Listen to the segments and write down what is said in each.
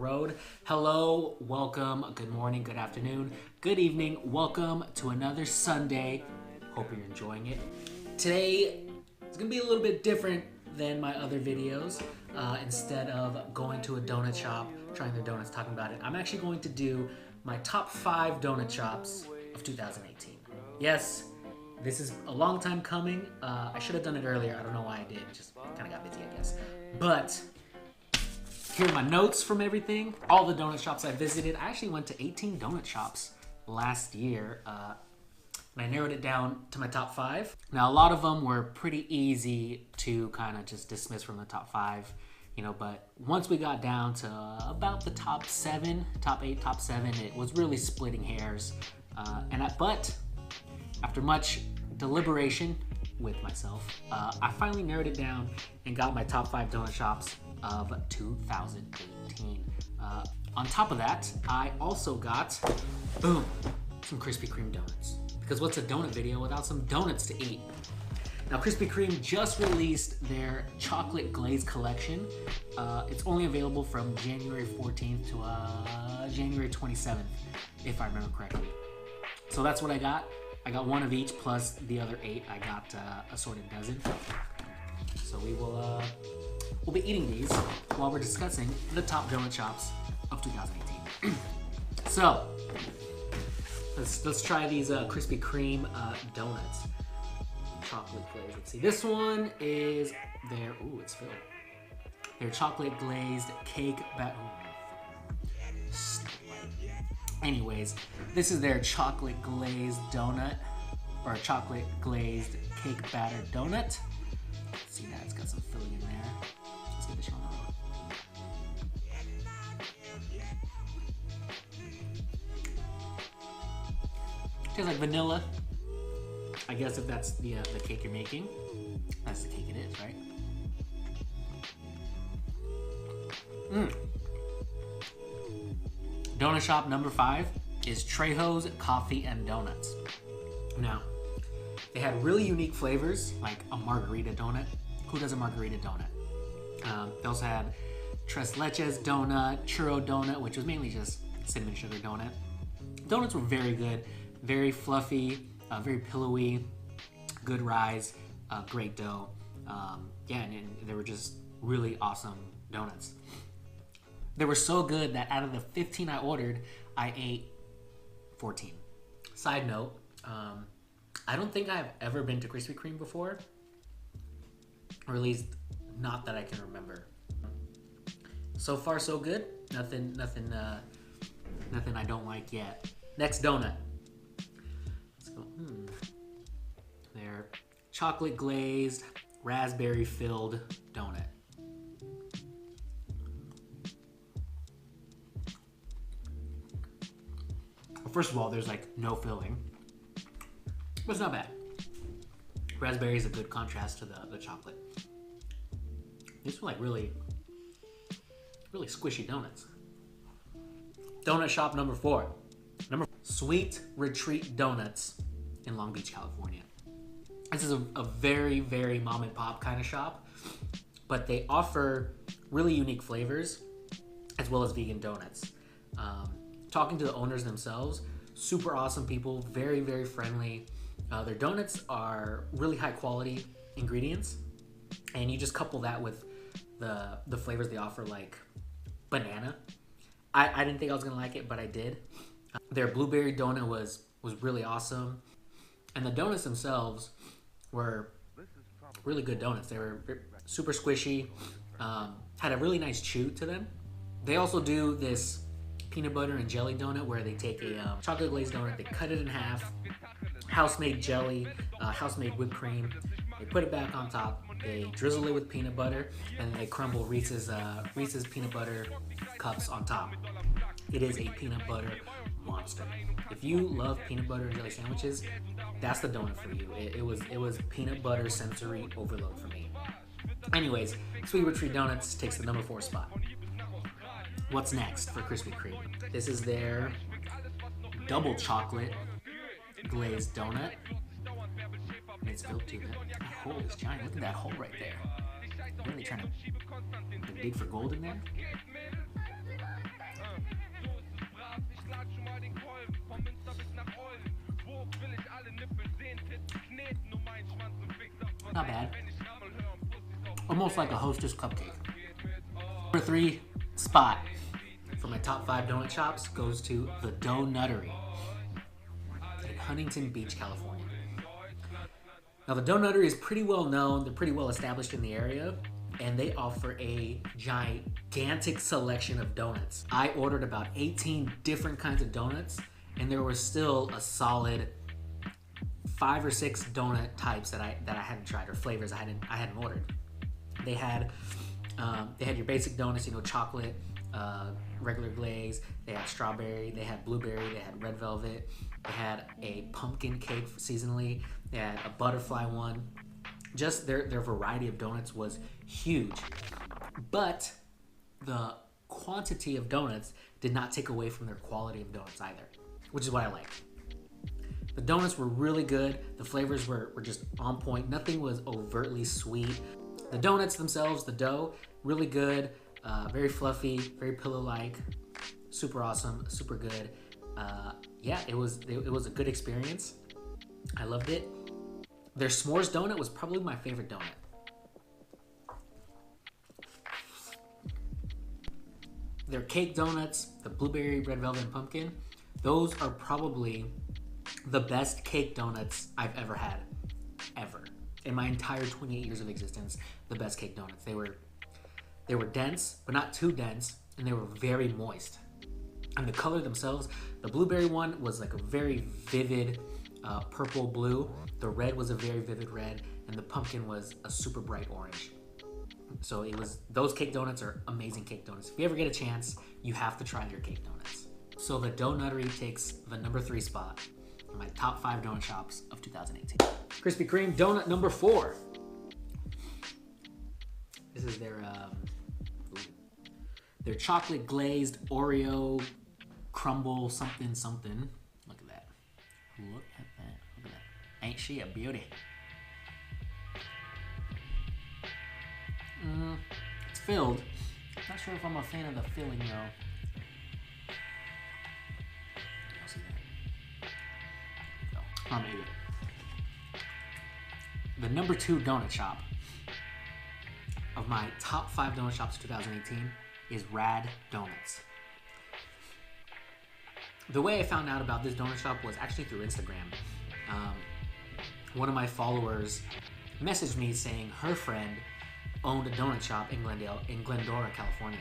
road. Hello, welcome, good morning, good afternoon, good evening. Welcome to another Sunday. Hope you're enjoying it. Today, it's gonna be a little bit different than my other videos. Instead of going to a donut shop, trying their donuts, talking about it, I'm actually going to do my top 5 donut shops of 2018. Yes, this is a long time coming. I should have done it earlier. I don't know why I did. Just kind of got busy, I guess. But here are my notes from everything. All the donut shops I visited. I actually went to 18 donut shops last year. And I narrowed it down to my top 5. Now, a lot of them were pretty easy to kind of just dismiss from the top 5, but once we got down to about the top 7, top 8, top 7, it was really splitting hairs. But after much deliberation with myself, I finally narrowed it down and got my top 5 donut shops of 2018. On top of that, I also got, boom, some Krispy Kreme donuts. Because what's a donut video without some donuts to eat? Now, Krispy Kreme just released their chocolate glaze collection. It's only available from January 14th to January 27th, if I remember correctly. So that's what I got. I got one of each plus the other 8. I got assorted dozen. So we'll be eating these while we're discussing the top donut shops of 2018. So let's try these Krispy Kreme donuts. Chocolate glaze. Let's see. This one is their it's filled. Their chocolate glazed cake batter. Anyways, this is their chocolate glazed donut, or chocolate glazed cake batter donut. See that? It's got some filling in there. Let's get this one on. Tastes like vanilla. I guess if that's the cake you're making, that's the cake it is, right? Donut shop number 5 is Trejo's Coffee and Donuts. Now, they had really unique flavors, like a margarita donut. Who does a margarita donut? They also had tres leches donut, churro donut, which was mainly just cinnamon sugar donut. Donuts were very good, very fluffy, very pillowy, good rise, great dough. And they were just really awesome donuts. They were so good that out of the 15 I ordered, I ate 14. Side note, I don't think I've ever been to Krispy Kreme before, or at least not that I can remember. So far, so good. Nothing I don't like yet. Next donut. Let's go. Their chocolate glazed, raspberry filled donut. First of all, there's like no filling, but it's not bad. Raspberry is a good contrast to the chocolate. These are like really squishy donuts. Donut shop number 4. Sweet Retreat Donuts in Long Beach, California. This is a very, very mom and pop kind of shop, but they offer really unique flavors as well as vegan donuts. Talking to the owners themselves, super awesome people, very, very friendly. Their donuts are really high quality ingredients, and you just couple that with the flavors they offer, like banana. I didn't think I was gonna like it, but I did. Their blueberry donut was really awesome, and the donuts themselves were really good donuts. They were super squishy, had a really nice chew to them. They also do this peanut butter and jelly donut where they take a chocolate glazed donut, they cut it in half, house-made jelly, house-made whipped cream, they put it back on top, they drizzle it with peanut butter, and then they crumble Reese's peanut butter cups on top. It is a peanut butter monster. If you love peanut butter and jelly sandwiches, that's the donut for you. It was peanut butter sensory overload for me. Anyways, Sweet Retreat Donuts takes the number 4 spot. What's next for Krispy Kreme? This is their double chocolate glazed donut. And it's filled too. That hole is giant. Look at that hole right there. Really trying to dig for gold in there? not bad. Almost like a Hostess cupcake. Number 3 spot for my top 5 donut shops goes to the Donuttery in Huntington Beach, California. Now the Donuttery is pretty well known, they're pretty well established in the area, and they offer a gigantic selection of donuts. I ordered about 18 different kinds of donuts, and there was still a solid 5 or 6 donut types that I hadn't tried, or flavors I hadn't ordered. They had your basic donuts, you know, chocolate, regular glaze. They had strawberry, they had blueberry, they had red velvet. They had a pumpkin cake seasonally. They had a butterfly one. Just their variety of donuts was huge. But the quantity of donuts did not take away from their quality of donuts either, which is what I like. The donuts were really good. The flavors were just on point. Nothing was overtly sweet. The donuts themselves, the dough, really good, very fluffy, very pillow-like, super awesome, super good. Yeah, it was a good experience. I loved it. Their s'mores donut was probably my favorite donut. Their cake donuts, the blueberry, red velvet, and pumpkin, those are probably the best cake donuts I've ever had, ever. In my entire 28 years of existence, the best cake donuts. They were dense, but not too dense, and they were very moist. And the color themselves, the blueberry one was like a very vivid purple blue. The red was a very vivid red, and the pumpkin was a super bright orange. So those cake donuts are amazing cake donuts. If you ever get a chance, you have to try their cake donuts. So the Donuttery takes the number 3 spot in my top 5 donut shops of 2018. Krispy Kreme donut number 4. This is their chocolate glazed Oreo crumble something. Look at that. Look at that. Look at that. Ain't she a beauty? It's filled. Not sure if I'm a fan of the filling though. I'll see that. Go. Maybe. The number 2 donut shop of my top 5 donut shops of 2018 is Rad Doughnuts. The way I found out about this donut shop was actually through Instagram. One of my followers messaged me saying her friend owned a donut shop in Glendora, California.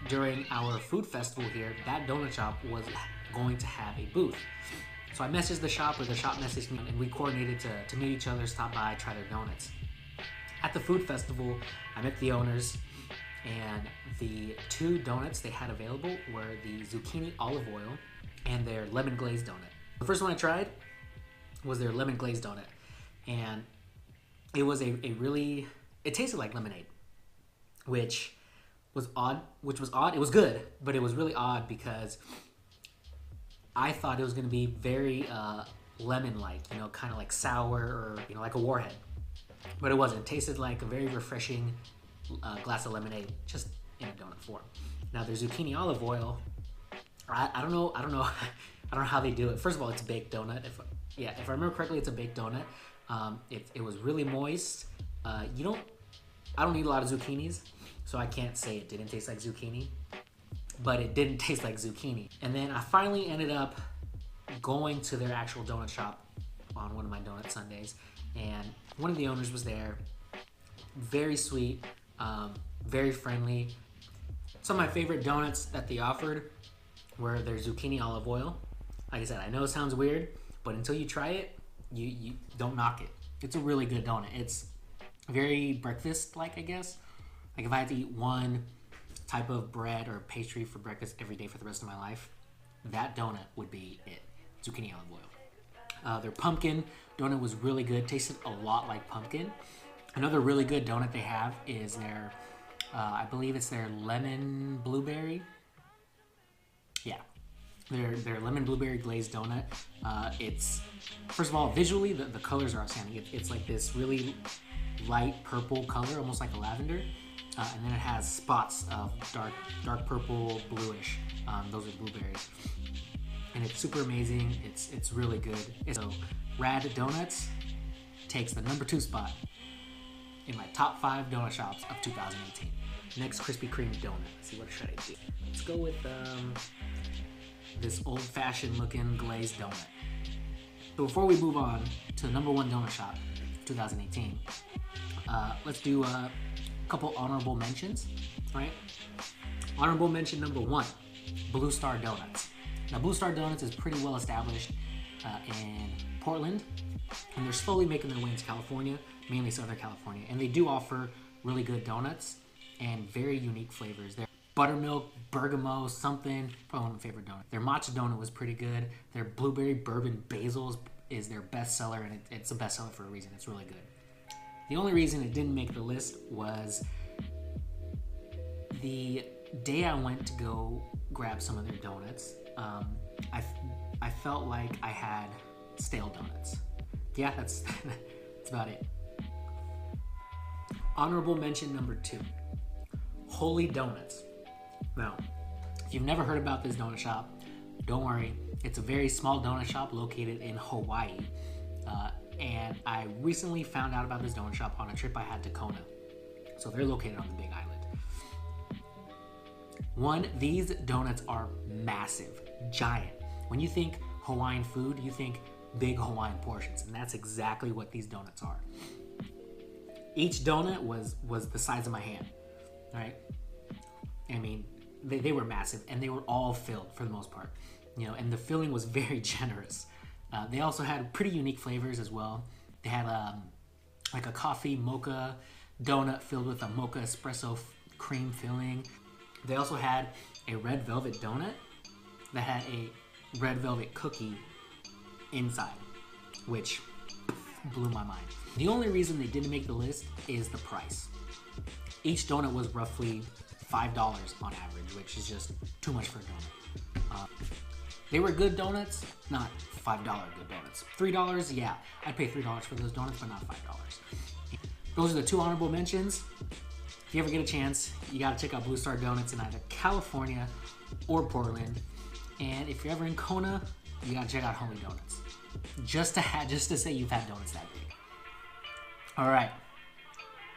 During our food festival here, that donut shop was going to have a booth. So I messaged the shop, or the shop messaged me, and we coordinated to meet each other, stop by, try their donuts. At the food festival, I met the owners, and the 2 donuts they had available were the zucchini olive oil and their lemon glazed donut. The first one I tried was their lemon glazed donut, and it was it tasted like lemonade, which was odd. It was good, but it was really odd because I thought it was going to be very lemon-like, you know, kind of like sour, or, you know, like a Warhead. But it wasn't. It tasted like a very refreshing glass of lemonade, just in a donut form. Now their zucchini olive oil, I don't know how they do it. First of all, it's a baked donut. If I remember correctly, it's a baked donut. It was really moist. I don't eat a lot of zucchinis, so I can't say it didn't taste like zucchini, but it didn't taste like zucchini. And then I finally ended up going to their actual donut shop on one of my donut Sundays, and one of the owners was there. Very sweet, very friendly. Some of my favorite donuts that they offered were their zucchini olive oil. Like I said, I know it sounds weird, but until you try it, you don't knock it. It's a really good donut. It's very breakfast-like, I guess. Like if I had to eat one type of bread or pastry for breakfast every day for the rest of my life, that donut would be it. Zucchini olive oil. Their pumpkin donut was really good. Tasted a lot like pumpkin. Another really good donut they have is their, I believe it's their lemon blueberry. Yeah, their lemon blueberry glazed donut. It's, first of all, visually the colors are outstanding. It's like this really light purple color, almost like a lavender, and then it has spots of dark purple, bluish. Those are blueberries, and it's super amazing. It's really good. So Rad Doughnuts takes the number 2 spot in my top 5 donut shops of 2018. Next, Krispy Kreme donut. Let's see, what should I do? Let's go with this old-fashioned looking glazed donut. So before we move on to the number 1 donut shop of 2018, let's do a couple honorable mentions, right? Honorable mention number 1, Blue Star Donuts. Now, Blue Star Donuts is pretty well established in Portland, and they're slowly making their way into California, mainly Southern California. And they do offer really good donuts and very unique flavors. Their buttermilk, bergamot, something, probably one of my favorite donuts. Their matcha donut was pretty good. Their blueberry bourbon basil is their best seller, and it's a best seller for a reason. It's really good. The only reason it didn't make the list was the day I went to go grab some of their donuts, I felt like I had stale donuts. Yeah, that's about it. Honorable mention number 2, Holy Donuts. Now, if you've never heard about this donut shop, don't worry. It's a very small donut shop located in Hawaii. And I recently found out about this donut shop on a trip I had to Kona. So they're located on the Big Island. 1, these donuts are massive, giant. When you think Hawaiian food, you think big Hawaiian portions, and that's exactly what these donuts are. Each donut was the size of my hand, right? I mean, they were massive, and they were all filled for the most part, and the filling was very generous. They also had pretty unique flavors as well. They had like a coffee mocha donut filled with a mocha espresso cream filling. They also had a red velvet donut that had a red velvet cookie inside, which blew my mind. The only reason they didn't make the list is the price. Each donut was roughly $5 on average, which is just too much for a donut. They were good donuts, not $5 good donuts. $3, yeah, I'd pay $3 for those donuts, but not $5. Those are the 2 honorable mentions. If you ever get a chance, you gotta check out Blue Star Donuts in either California or Portland. And if you're ever in Kona, you gotta check out Holy Donuts. Just to say you've had donuts that big. All right,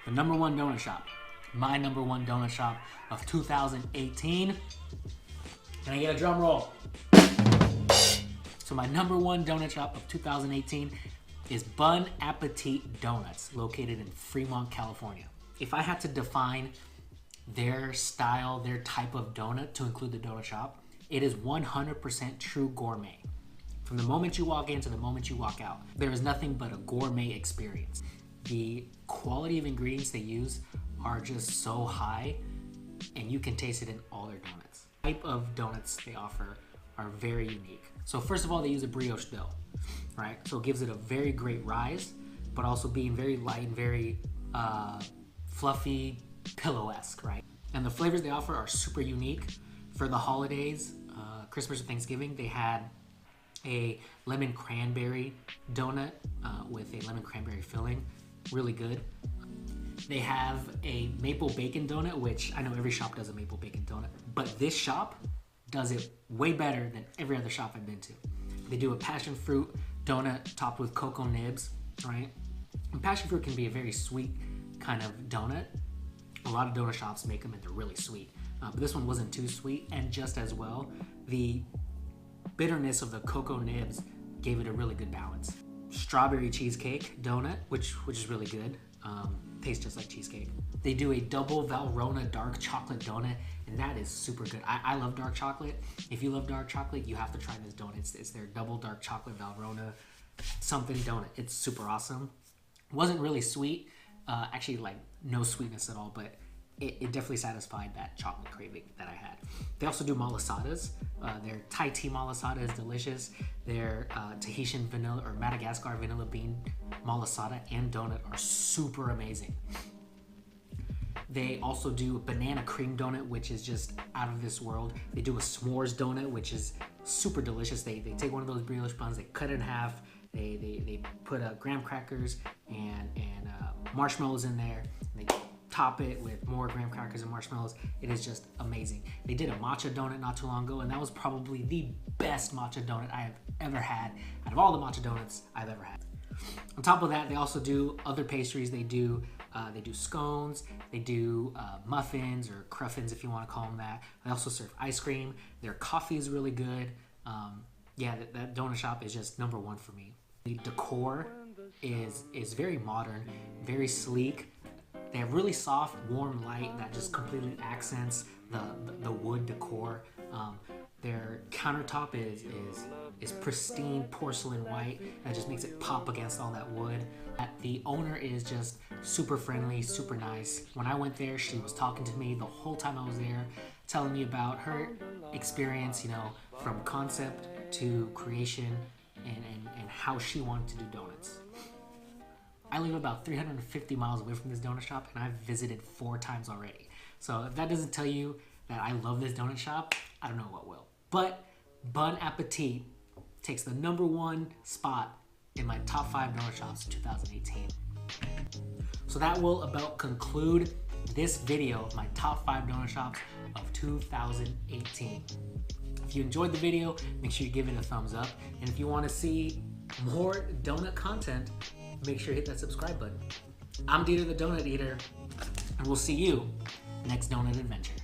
the number 1 donut shop. My number 1 donut shop of 2018. Can I get a drum roll? So my number 1 donut shop of 2018 is Bun Apetit Donuts, located in Fremont, California. If I had to define their style, their type of donut to include the donut shop, it is 100% true gourmet. From the moment you walk in to the moment you walk out, there is nothing but a gourmet experience. The quality of ingredients they use are just so high, and you can taste it in all their donuts. The type of donuts they offer are very unique. So first of all, they use a brioche dough, right? So it gives it a very great rise, but also being very light and very fluffy, pillow-esque, right? And the flavors they offer are super unique. For the holidays, Christmas or Thanksgiving, they had a lemon cranberry donut with a lemon cranberry filling. Really good. They have a maple bacon donut, which I know every shop does a maple bacon donut, but this shop does it way better than every other shop I've been to. They do a passion fruit donut topped with cocoa nibs, right? And passion fruit can be a very sweet kind of donut. A lot of donut shops make them and they're really sweet, but this one wasn't too sweet, and just as well, the bitterness of the cocoa nibs gave it a really good balance. Strawberry cheesecake donut, which is really good. Tastes just like cheesecake. They do a double Valrhona dark chocolate donut, and that is super good. I love dark chocolate. If you love dark chocolate, you have to try this donut. It's their double dark chocolate Valrhona something donut. It's super awesome. Wasn't really sweet, actually like no sweetness at all, but it definitely satisfied that chocolate craving that I had. They also do malasadas. Their Thai tea malasada is delicious. Their Tahitian vanilla or Madagascar vanilla bean malasada and donut are super amazing. They also do a banana cream donut, which is just out of this world. They do a s'mores donut, which is super delicious. They take one of those brioche buns, they cut it in half, they put graham crackers and marshmallows in there, and they top it with more graham crackers and marshmallows. It is just amazing. They did a matcha donut not too long ago, and that was probably the best matcha donut I have ever had out of all the matcha donuts I've ever had. On top of that, they also do other pastries. They do They do scones, they do muffins or cruffins if you want to call them that. They also serve ice cream. Their coffee is really good. Yeah, that donut shop is just number one for me. The decor is very modern, very sleek. They have really soft, warm light that just completely accents the wood decor. Their countertop is pristine porcelain white that just makes it pop against all that wood. The owner is just super friendly, super nice. When I went there, she was talking to me the whole time I was there, telling me about her experience, you know, from concept to creation and how she wanted to do donuts. I live about 350 miles away from this donut shop, and I've visited 4 times already. So if that doesn't tell you that I love this donut shop, I don't know what will. But Bun Apetit takes the #1 spot in my top 5 donut shops of 2018. So that will about conclude this video of my top 5 donut shops of 2018. If you enjoyed the video, make sure you give it a thumbs up. And if you want to see more donut content, make sure you hit that subscribe button. I'm Dieter the Donut Eater, and we'll see you next donut adventure.